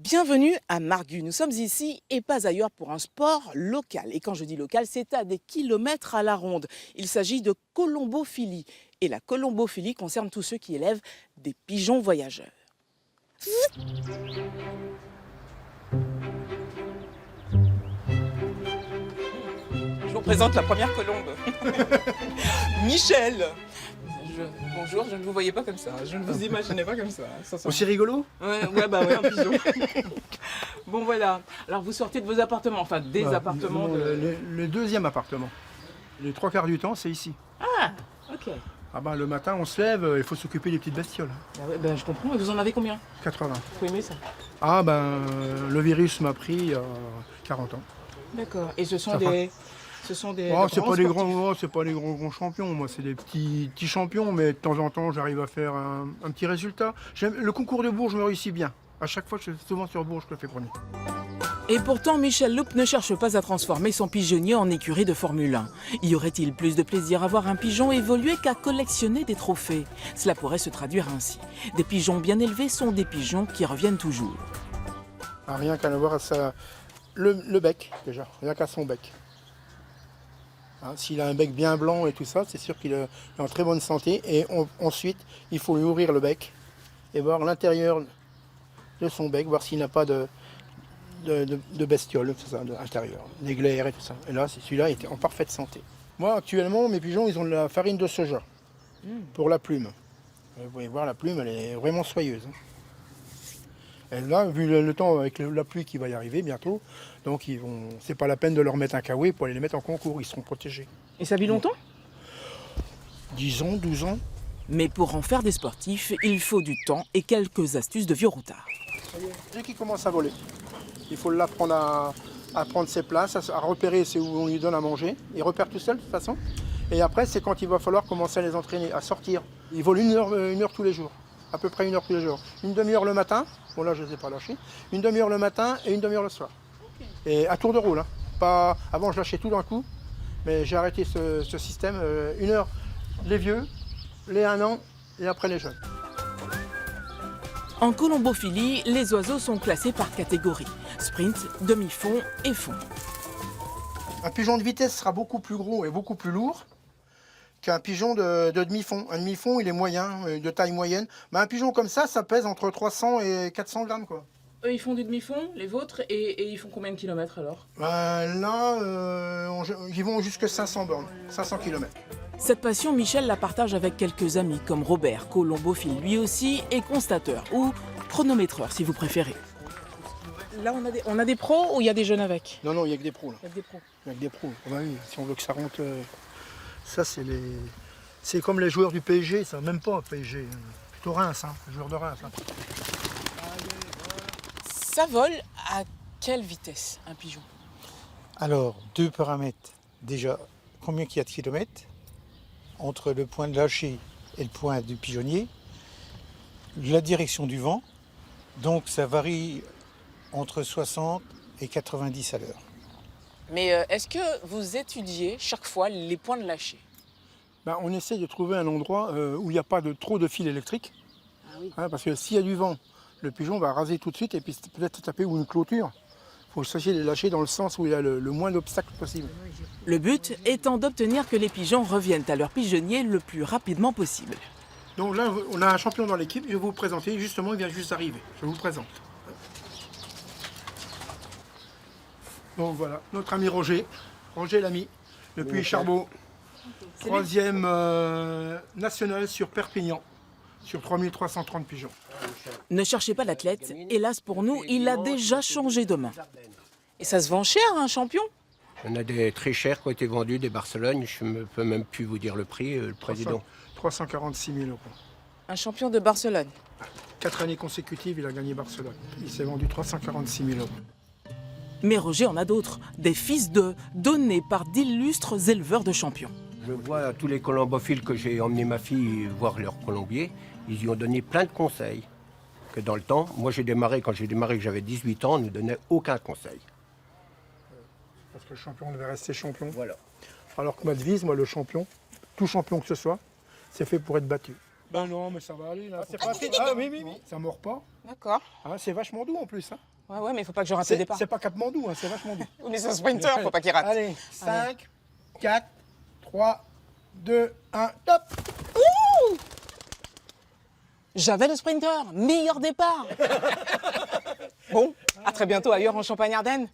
Bienvenue à Margus. Nous sommes ici et pas ailleurs pour un sport local. Et quand je dis local, c'est à des kilomètres à la ronde. Il s'agit de colombophilie. Et la colombophilie concerne tous ceux qui élèvent des pigeons voyageurs. Je vous présente la première colombe. Michel. Bonjour, je ne vous voyais pas comme ça. Je ne vous imaginais pas comme ça. Aussi rigolo? Ouais, un pigeon. Bon, voilà. Alors, vous sortez de vos appartements, enfin des appartements non, de... le deuxième appartement. Les 3/4 du temps, c'est ici. Ah, ok. Le matin, on se lève, il faut s'occuper des petites bestioles. Ah ouais, je comprends. Et vous en avez combien? 80. Vous aimez ça? Le virus m'a pris il y a 40 ans. D'accord. Et ce sont Ça des... c'est pas des sportifs. grands, c'est pas des grands champions. Moi, c'est des petits champions, mais de temps en temps, j'arrive à faire un petit résultat. Le concours de Bourges me réussit bien. À chaque fois, souvent sur Bourges, je le fais premier. Et pourtant, Michel Loup ne cherche pas à transformer son pigeonnier en écurie de Formule 1. Y aurait-il plus de plaisir à voir un pigeon évoluer qu'à collectionner des trophées? Cela pourrait se traduire ainsi. Des pigeons bien élevés sont des pigeons qui reviennent toujours. Rien qu'à voir le bec, déjà. Rien qu'à son bec. S'il a un bec bien blanc et tout ça, c'est sûr qu'il est en très bonne santé. Et ensuite, il faut lui ouvrir le bec et voir l'intérieur de son bec, voir s'il n'a pas de bestioles, tout ça, de l'intérieur, des glaires et tout ça. Et là, celui-là était en parfaite santé. Moi, actuellement, mes pigeons, ils ont de la farine de soja pour la plume. Vous pouvez voir, la plume, elle est vraiment soyeuse. Et là, vu le temps avec la pluie qui va y arriver bientôt, donc c'est pas la peine de leur mettre un kawaii pour aller les mettre en concours, ils seront protégés. Et ça vit longtemps? 10 ans, 12 ans. Mais pour en faire des sportifs, il faut du temps et quelques astuces de vieux routards. Dès qu'il commence à voler, il faut l'apprendre à prendre ses places, à repérer c'est où on lui donne à manger. Il repère tout seul de toute façon. Et après, c'est quand il va falloir commencer à les entraîner, à sortir. Ils volent une heure tous les jours, à peu près 1 heure tous les jours. Une demi-heure le matin, bon là je ne les ai pas lâchés, une demi-heure le matin et une demi-heure le soir. Et à tour de rôle. Pas... Avant je lâchais tout d'un coup, mais j'ai arrêté ce système. 1 heure les vieux, les 1 an et après les jeunes. En colombophilie, les oiseaux sont classés par catégorie. Sprint, demi-fond et fond. Un pigeon de vitesse sera beaucoup plus gros et beaucoup plus lourd qu'un pigeon de demi-fond. Un demi-fond, il est moyen, de taille moyenne. Mais un pigeon comme ça pèse entre 300 et 400 grammes, quoi. Eux, ils font du demi-fond, les vôtres, et ils font combien de kilomètres alors? Ils vont jusqu'à 500 bornes, 500 km. Cette passion, Michel la partage avec quelques amis, comme Robert, colombophile lui aussi, et constateur, ou chronométreur si vous préférez. Là, on a des pros ou il y a des jeunes avec? Non, il n'y a que des pros. Là. Il y a que des pros. Il y a que des pros. Oui, si on veut que ça rentre... Ça, c'est comme les joueurs du PSG, ça, même pas PSG. Plutôt Reims, les joueurs de Reims. Ça vole à quelle vitesse, un pigeon? Alors, 2 paramètres. Déjà, combien il y a de kilomètres entre le point de lâcher et le point du pigeonnier, la direction du vent, donc ça varie entre 60 et 90 à l'heure. Mais est-ce que vous étudiez chaque fois les points de lâcher? On essaie de trouver un endroit où il n'y a pas trop de fils électriques. Ah oui. Parce que s'il y a du vent, le pigeon va raser tout de suite et puis peut-être taper ou une clôture. Il faut essayer de les lâcher dans le sens où il y a le moins d'obstacles possible. Le but étant d'obtenir que les pigeons reviennent à leur pigeonnier le plus rapidement possible. Donc là, on a un champion dans l'équipe. Je vais vous présenter. Justement, il vient juste d'arriver. Je vous présente. Donc voilà, notre ami Roger. Roger l'ami, depuis Charbot. 3e national sur Perpignan, sur 3330 pigeons. Ne cherchez pas l'athlète, hélas pour nous, il a déjà changé de main. Et ça se vend cher, un champion? Il y en a des très chers qui ont été vendus, des Barcelone, je ne peux même plus vous dire le prix, le président. 346 000 €. Un champion de Barcelone. 4 années consécutives, il a gagné Barcelone. Il s'est vendu 346 000 €. Mais Roger en a d'autres, des fils de, donnés par d'illustres éleveurs de champions. Je vois tous les colombophiles que j'ai emmené ma fille voir leur colombier, ils lui ont donné plein de conseils. Que dans le temps, moi quand j'ai démarré que j'avais 18 ans, on ne nous donnait aucun conseil. Parce que le champion devait rester champion. Voilà. Alors que ma devise, moi le champion, tout champion que ce soit, c'est fait pour être battu. Ben non, mais ça va aller là. C'est pas oui. Ça mord pas. D'accord. Hein, c'est vachement doux en plus. Hein. Ouais, mais il faut pas que je rate le départ. C'est pas Capmandou, hein, c'est vachement doux. Mais c'est un sprinter, faut pas qu'il rate. Allez, 5, 4, 3, 2, 1, top. J'avais le sprinter, meilleur départ. Bon, à très bientôt ailleurs en Champagne-Ardenne.